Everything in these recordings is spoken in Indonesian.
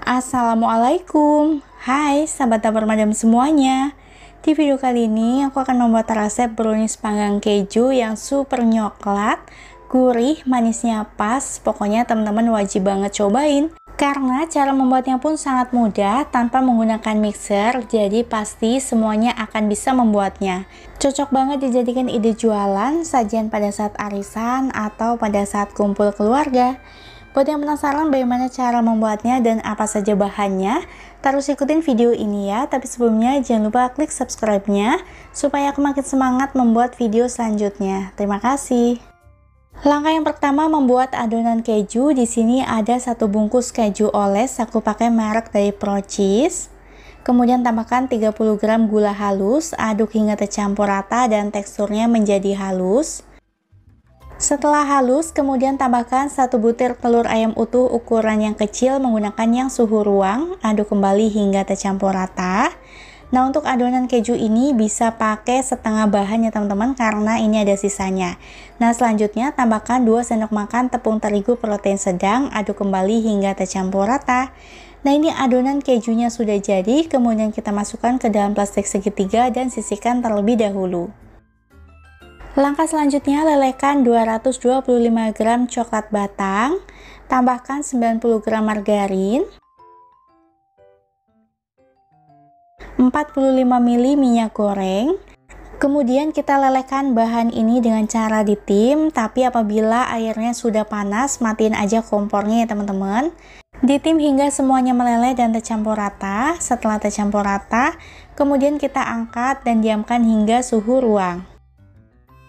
Assalamualaikum. Hai sahabat dapur madam semuanya. Di video kali ini aku akan membuat resep brownies panggang keju yang super nyoklat, gurih, manisnya pas. Pokoknya teman-teman wajib banget cobain. Karena cara membuatnya pun sangat mudah tanpa menggunakan mixer, jadi pasti semuanya akan bisa membuatnya. Cocok banget dijadikan ide jualan, sajian pada saat arisan, atau pada saat kumpul keluarga. Buat yang penasaran bagaimana cara membuatnya dan apa saja bahannya, terus ikutin video ini ya. Tapi sebelumnya jangan lupa klik subscribe-nya supaya aku makin semangat membuat video selanjutnya. Terima kasih. Langkah yang pertama membuat adonan keju. Di sini ada 1 bungkus keju oles, aku pakai merek dari Procis. Kemudian tambahkan 30 gram gula halus, aduk hingga tercampur rata dan teksturnya menjadi halus. Setelah halus, kemudian tambahkan 1 butir telur ayam utuh ukuran yang kecil menggunakan yang suhu ruang, aduk kembali hingga tercampur rata. Nah, untuk adonan keju ini bisa pakai setengah bahan ya teman-teman, karena ini ada sisanya. Nah, selanjutnya tambahkan 2 sendok makan tepung terigu protein sedang, aduk kembali hingga tercampur rata. Nah, ini adonan kejunya sudah jadi, kemudian kita masukkan ke dalam plastik segitiga dan sisihkan terlebih dahulu. Langkah selanjutnya, lelehkan 225 gram coklat batang, tambahkan 90 gram margarin, 45 ml minyak goreng. Kemudian kita lelehkan bahan ini dengan cara ditim, tapi apabila airnya sudah panas, matiin aja kompornya ya teman-teman. Ditim hingga semuanya meleleh dan tercampur rata. Setelah tercampur rata, kemudian kita angkat dan diamkan hingga suhu ruang.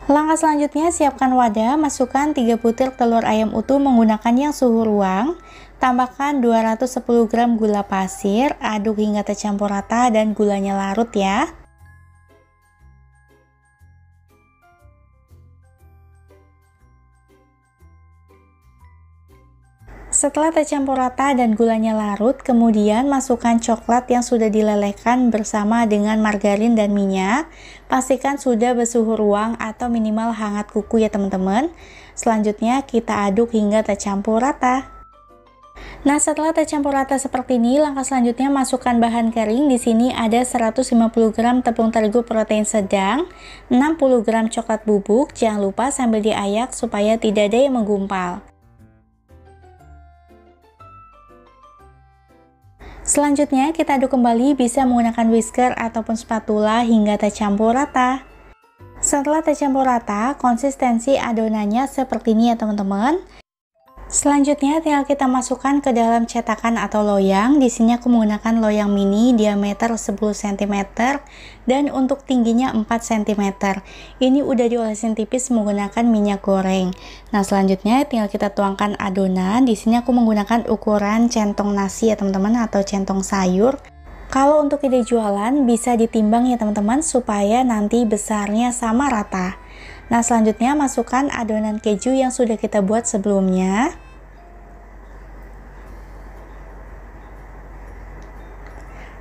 Langkah selanjutnya, siapkan wadah, masukkan 3 butir telur ayam utuh menggunakan yang suhu ruang, tambahkan 210 gram gula pasir, aduk hingga tercampur rata dan gulanya larut ya. Setelah tercampur rata dan gulanya larut, kemudian masukkan coklat yang sudah dilelehkan bersama dengan margarin dan minyak. Pastikan sudah bersuhu ruang atau minimal hangat kuku ya teman-teman. Selanjutnya kita aduk hingga tercampur rata. Nah, setelah tercampur rata seperti ini, langkah selanjutnya masukkan bahan kering. Di sini ada 150 gram tepung terigu protein sedang, 60 gram coklat bubuk. Jangan lupa sambil diayak supaya tidak ada yang menggumpal. Selanjutnya kita aduk kembali, bisa menggunakan whisker ataupun spatula hingga tercampur rata. Setelah tercampur rata, konsistensi adonannya seperti ini ya teman-teman. Selanjutnya tinggal kita masukkan ke dalam cetakan atau loyang. Di sini aku menggunakan loyang mini diameter 10 cm dan untuk tingginya 4 cm. Ini udah diolesin tipis menggunakan minyak goreng. Nah, selanjutnya tinggal kita tuangkan adonan. Di sini aku menggunakan ukuran centong nasi ya teman-teman, atau centong sayur. Kalau untuk ide jualan bisa ditimbang ya teman-teman supaya nanti besarnya sama rata. Nah, selanjutnya masukkan adonan keju yang sudah kita buat sebelumnya.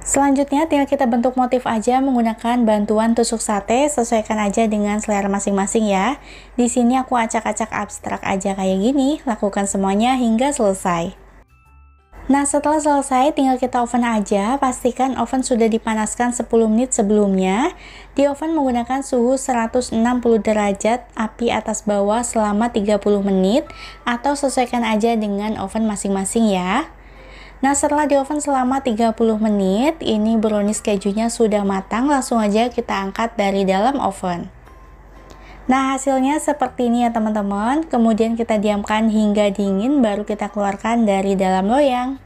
Selanjutnya tinggal kita bentuk motif aja menggunakan bantuan tusuk sate, sesuaikan aja dengan selera masing-masing ya. Di sini aku acak-acak abstrak aja kayak gini, lakukan semuanya hingga selesai. Nah, setelah selesai tinggal kita oven aja, pastikan oven sudah dipanaskan 10 menit sebelumnya. Di oven menggunakan suhu 160 derajat, api atas bawah selama 30 menit, atau sesuaikan aja dengan oven masing-masing ya. Nah, setelah di oven selama 30 menit, ini brownies kejunya sudah matang, langsung aja kita angkat dari dalam oven. Nah, hasilnya seperti ini ya teman-teman. Kemudian kita diamkan hingga dingin, baru kita keluarkan dari dalam loyang.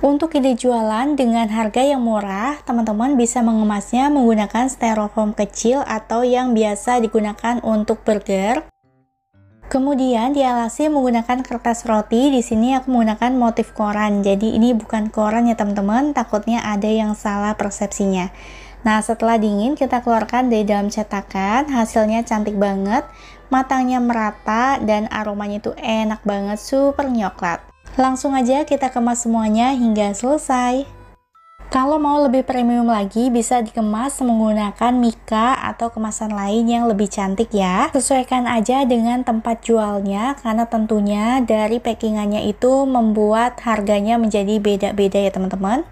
Untuk ide jualan dengan harga yang murah, teman-teman bisa mengemasnya menggunakan styrofoam kecil atau yang biasa digunakan untuk burger. Kemudian dialasi menggunakan kertas roti. Di sini aku menggunakan motif koran. Jadi ini bukan koran ya teman-teman, takutnya ada yang salah persepsinya. Nah, setelah dingin kita keluarkan dari dalam cetakan. Hasilnya cantik banget, matangnya merata dan aromanya itu enak banget, super nyoklat. Langsung aja kita kemas semuanya hingga selesai. Kalau mau lebih premium lagi, bisa dikemas menggunakan mika atau kemasan lain yang lebih cantik ya. Sesuaikan aja dengan tempat jualnya, karena tentunya dari packingannya itu membuat harganya menjadi beda-beda ya teman-teman.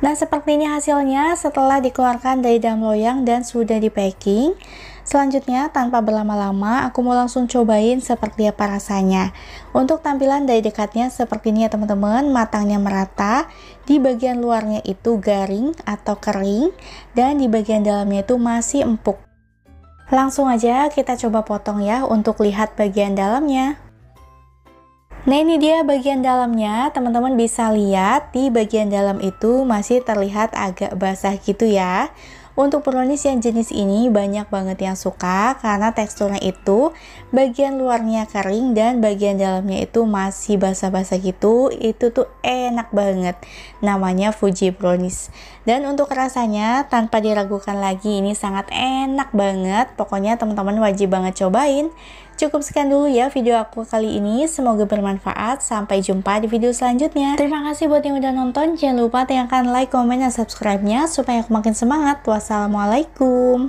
Nah, seperti ini hasilnya setelah dikeluarkan dari dalam loyang dan sudah di packing. Selanjutnya, tanpa berlama-lama, aku mau langsung cobain seperti apa rasanya. Untuk tampilan dari dekatnya seperti ini ya teman-teman, matangnya merata, di bagian luarnya itu garing atau kering, dan di bagian dalamnya itu masih empuk. Langsung aja kita coba potong ya untuk lihat bagian dalamnya. Nah, ini dia bagian dalamnya, teman-teman bisa lihat di bagian dalam itu masih terlihat agak basah gitu ya. Untuk brownies yang jenis ini banyak banget yang suka karena teksturnya itu bagian luarnya kering dan bagian dalamnya itu masih basah-basah gitu. Itu tuh enak banget, namanya Fuji Brownies. Dan untuk rasanya tanpa diragukan lagi, ini sangat enak banget. Pokoknya teman-teman wajib banget cobain. Cukup sekian dulu ya video aku kali ini, semoga bermanfaat. Sampai jumpa di video selanjutnya. Terima kasih buat yang udah nonton, jangan lupa tekan like, komen, dan subscribe-nya supaya aku makin semangat. Wassalamualaikum.